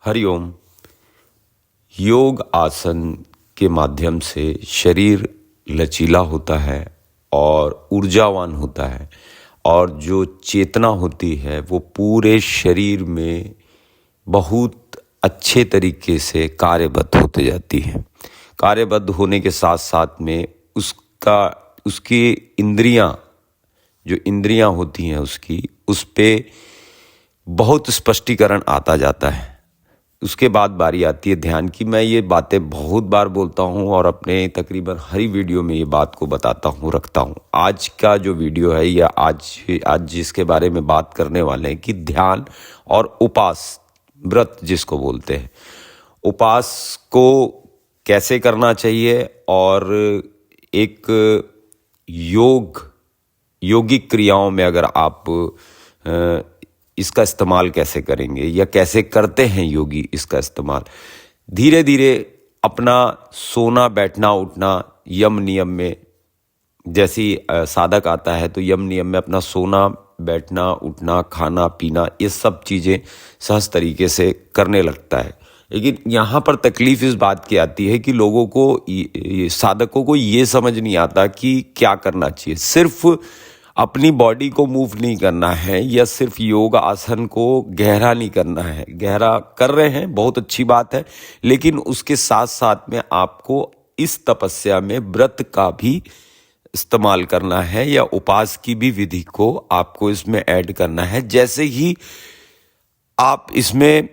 हरिओम। योग आसन के माध्यम से शरीर लचीला होता है और ऊर्जावान होता है और जो चेतना होती है वो पूरे शरीर में बहुत अच्छे तरीके से कार्यबद्ध होते जाती है। कार्यबद्ध होने के साथ साथ में उसकी जो इंद्रियां होती हैं उस पे बहुत स्पष्टीकरण आता जाता है। उसके बाद बारी आती है ध्यान की। मैं ये बातें बहुत बार बोलता हूँ और अपने तकरीबन हर वीडियो में ये बात को बताता हूँ, रखता हूँ। आज का जो वीडियो है या आज जिसके बारे में बात करने वाले हैं कि ध्यान और उपास, व्रत जिसको बोलते हैं, उपास को कैसे करना चाहिए और एक योगिक क्रियाओं में अगर आप इसका इस्तेमाल कैसे करेंगे या कैसे करते हैं योगी इसका इस्तेमाल। धीरे धीरे अपना सोना बैठना उठना यम नियम में, जैसे साधक आता है तो यम नियम में अपना सोना बैठना उठना खाना पीना ये सब चीज़ें सहज तरीके से करने लगता है। लेकिन यहाँ पर तकलीफ इस बात की आती है कि लोगों को, साधकों को ये समझ नहीं आता कि क्या करना चाहिए। सिर्फ अपनी बॉडी को मूव नहीं करना है या सिर्फ योग आसन को गहरा नहीं करना है। गहरा कर रहे हैं, बहुत अच्छी बात है, लेकिन उसके साथ साथ में आपको इस तपस्या में व्रत का भी इस्तेमाल करना है या उपास की भी विधि को आपको इसमें ऐड करना है। जैसे ही आप इसमें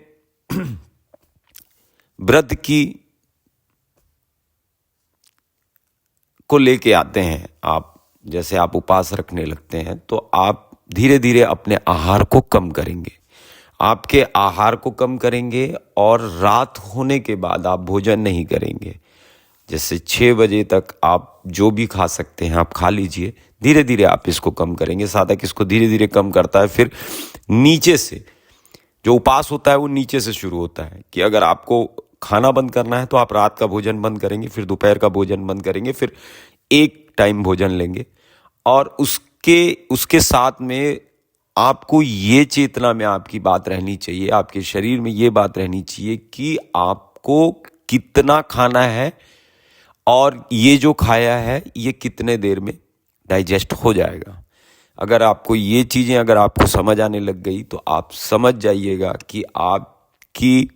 व्रत की को लेके आते हैं, जैसे आप उपास रखने लगते हैं तो आप धीरे धीरे अपने आहार को कम करेंगे। आपके आहार को कम करेंगे और रात होने के बाद आप भोजन नहीं करेंगे। जैसे 6 बजे तक आप जो भी खा सकते हैं आप खा लीजिए। धीरे धीरे आप इसको कम करेंगे। साधक इसको धीरे धीरे कम करता है। फिर नीचे से जो उपास होता है वो नीचे से शुरू होता है कि अगर आपको खाना बंद करना है तो आप रात का भोजन बंद करेंगे, फिर दोपहर का भोजन बंद करेंगे, फिर एक टाइम भोजन लेंगे। और उसके साथ में आपको ये चेतना में आपकी बात रहनी चाहिए, आपके शरीर में ये बात रहनी चाहिए कि आपको कितना खाना है और ये जो खाया है ये कितने देर में डाइजेस्ट हो जाएगा। अगर आपको ये चीज़ें अगर आपको समझ आने लग गई तो आप समझ जाइएगा कि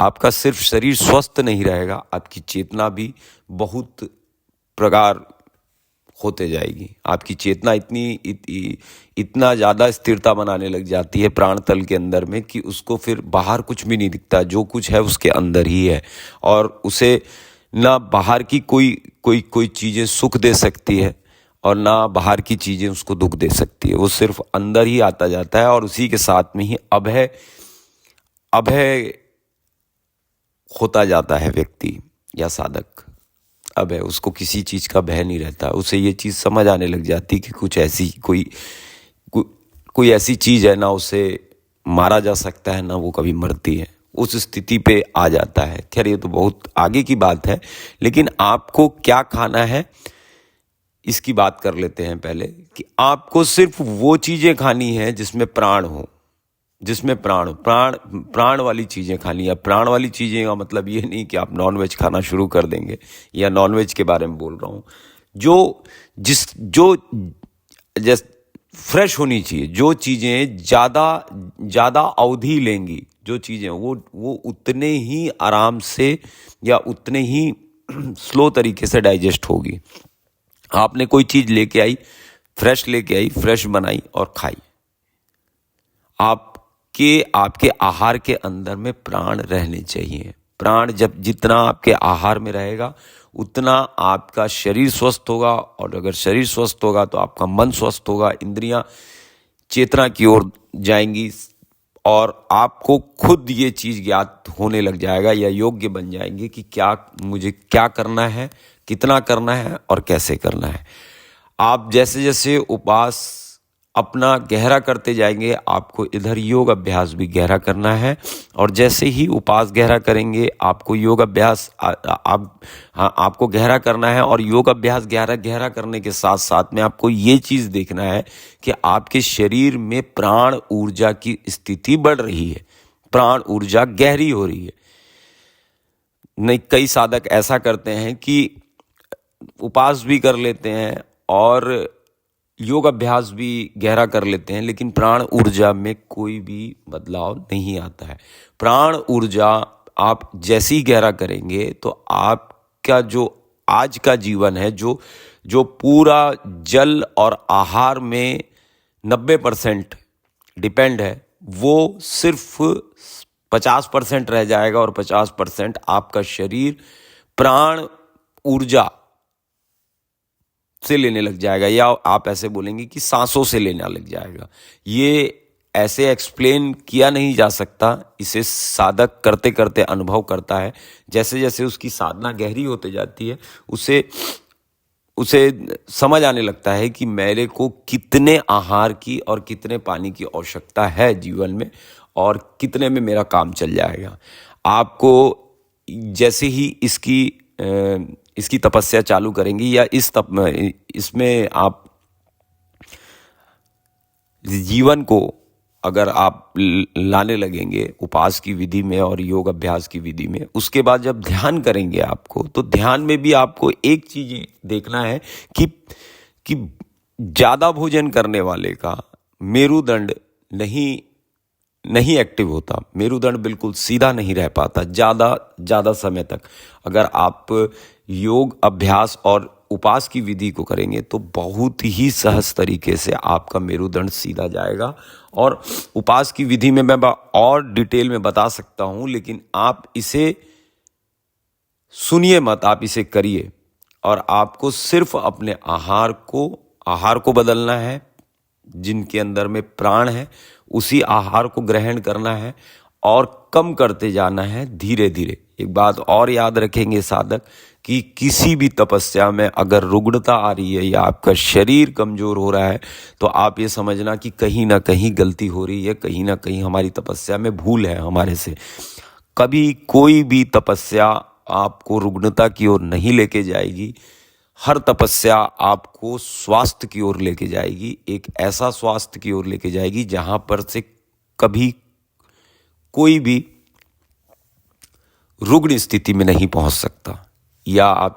आपका सिर्फ शरीर स्वस्थ नहीं रहेगा, आपकी चेतना भी बहुत प्रकार होते जाएगी। आपकी चेतना इतना ज़्यादा स्थिरता बनाने लग जाती है प्राण तल के अंदर में कि उसको फिर बाहर कुछ भी नहीं दिखता, जो कुछ है उसके अंदर ही है। और उसे ना बाहर की कोई चीज़ें सुख दे सकती है और ना बाहर की चीज़ें उसको दुख दे सकती है। वो सिर्फ अंदर ही आता जाता है और उसी के साथ में ही अभय होता जाता है व्यक्ति या साधक। अब है उसको किसी चीज़ का भय नहीं रहता। उसे ये चीज़ समझ आने लग जाती कि कुछ ऐसी कोई ऐसी चीज़ है ना उसे मारा जा सकता है ना वो कभी मरती है। उस स्थिति पे आ जाता है। खैर ये तो बहुत आगे की बात है, लेकिन आपको क्या खाना है इसकी बात कर लेते हैं पहले। कि आपको सिर्फ वो चीज़ें खानी है जिसमें प्राण हो, जिसमें प्राण वाली चीज़ें खानी है। प्राण वाली चीज़ें का मतलब ये नहीं कि आप नॉनवेज खाना शुरू कर देंगे, या नॉनवेज के बारे में बोल रहा हूँ। जो फ्रेश होनी चाहिए, जो चीज़ें ज़्यादा अवधि लेंगी, जो चीज़ें वो उतने ही आराम से या उतने ही स्लो तरीके से डाइजेस्ट होगी। आपने कोई चीज़ लेके आई, फ्रेश बनाई और खाई। आपके आहार के अंदर में प्राण रहने चाहिए। प्राण जितना आपके आहार में रहेगा उतना आपका शरीर स्वस्थ होगा, और अगर शरीर स्वस्थ होगा तो आपका मन स्वस्थ होगा, इंद्रियां चेतना की ओर जाएंगी और आपको खुद ये चीज़ ज्ञात होने लग जाएगा या योग्य बन जाएंगे कि मुझे क्या करना है, कितना करना है और कैसे करना है। आप जैसे जैसे उपास अपना गहरा करते जाएंगे, आपको इधर योग अभ्यास भी गहरा करना है। और जैसे ही उपास गहरा करेंगे, आपको योग अभ्यास आपको गहरा करना है। और योग अभ्यास गहरा करने के साथ साथ में आपको ये चीज़ देखना है कि आपके शरीर में प्राण ऊर्जा की स्थिति बढ़ रही है, प्राण ऊर्जा गहरी हो रही है। नहीं, कई साधक ऐसा करते हैं कि उपास भी कर लेते हैं और योग अभ्यास भी गहरा कर लेते हैं, लेकिन प्राण ऊर्जा में कोई भी बदलाव नहीं आता है। प्राण ऊर्जा आप जैसे ही गहरा करेंगे तो आपका जो आज का जीवन है, जो पूरा जल और आहार में 90% डिपेंड है, वो सिर्फ 50% रह जाएगा। और 50% आपका शरीर प्राण ऊर्जा से लेने लग जाएगा, या आप ऐसे बोलेंगे कि सांसों से लेने लग जाएगा। ये ऐसे एक्सप्लेन किया नहीं जा सकता, इसे साधक करते करते अनुभव करता है। जैसे जैसे उसकी साधना गहरी होते जाती है, उसे समझ आने लगता है कि मेरे को कितने आहार की और कितने पानी की आवश्यकता है जीवन में, और कितने में मेरा काम चल जाएगा। आपको जैसे ही इसकी तपस्या चालू करेंगे, या इसमें आप जीवन को अगर आप लाने लगेंगे उपास की विधि में और योग अभ्यास की विधि में, उसके बाद जब ध्यान करेंगे आपको, तो ध्यान में भी आपको एक चीज़ देखना है कि ज़्यादा भोजन करने वाले का मेरुदंड नहीं एक्टिव होता, मेरुदंड बिल्कुल सीधा नहीं रह पाता ज़्यादा समय तक। अगर आप योग अभ्यास और उपास की विधि को करेंगे तो बहुत ही सहज तरीके से आपका मेरुदंड सीधा जाएगा। और उपास की विधि में मैं और डिटेल में बता सकता हूँ, लेकिन आप इसे सुनिए मत, आप इसे करिए। और आपको सिर्फ अपने आहार को बदलना है। जिनके अंदर में प्राण है उसी आहार को ग्रहण करना है और कम करते जाना है धीरे धीरे। एक बात और याद रखेंगे साधक, कि किसी भी तपस्या में अगर रुग्णता आ रही है या आपका शरीर कमजोर हो रहा है, तो आप ये समझना कि कहीं ना कहीं गलती हो रही है, कहीं ना कहीं हमारी तपस्या में भूल है हमारे से। कभी कोई भी तपस्या आपको रुग्णता की ओर नहीं लेके जाएगी। हर तपस्या आपको स्वास्थ्य की ओर लेके जाएगी, एक ऐसा स्वास्थ्य की ओर लेके जाएगी जहां पर से कभी कोई भी रुग्ण स्थिति में नहीं पहुंच सकता। या आप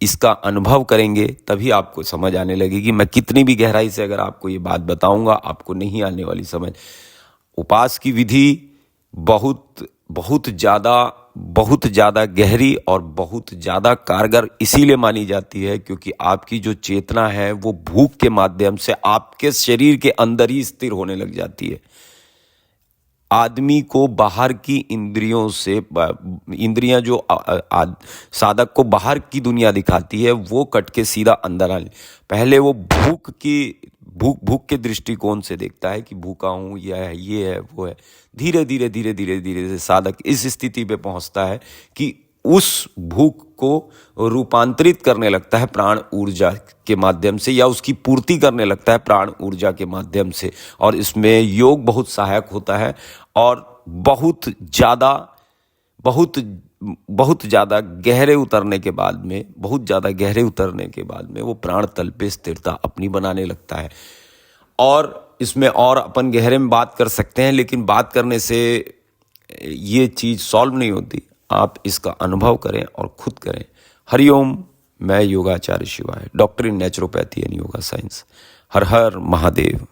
इसका अनुभव करेंगे तभी आपको समझ आने लगेगी। मैं कितनी भी गहराई से अगर आपको ये बात बताऊंगा, आपको नहीं आने वाली समझ। उपास की विधि बहुत ज़्यादा गहरी और बहुत ज़्यादा कारगर इसीलिए मानी जाती है क्योंकि आपकी जो चेतना है वो भूख के माध्यम से आपके शरीर के अंदर ही स्थिर होने लग जाती है। आदमी को बाहर की इंद्रियां जो साधक को बाहर की दुनिया दिखाती है, वो कट के सीधा अंदर आने। पहले वो भूख के दृष्टिकोण से देखता है कि भूखा हूँ, ये है वो है। धीरे धीरे से साधक इस स्थिति पे पहुंचता है कि उस भूख को रूपांतरित करने लगता है प्राण ऊर्जा के माध्यम से, या उसकी पूर्ति करने लगता है प्राण ऊर्जा के माध्यम से। और इसमें योग बहुत सहायक होता है। और बहुत ज़्यादा गहरे उतरने के बाद में वो प्राण तल पे स्थिरता अपनी बनाने लगता है। और इसमें और अपन गहरे में बात कर सकते हैं, लेकिन बात करने से ये चीज़ सॉल्व नहीं होती। आप इसका अनुभव करें और खुद करें। हरिओम। मैं योगाचार्य शिवाय, doctor in naturopathy and yoga science. Her her Mahadev.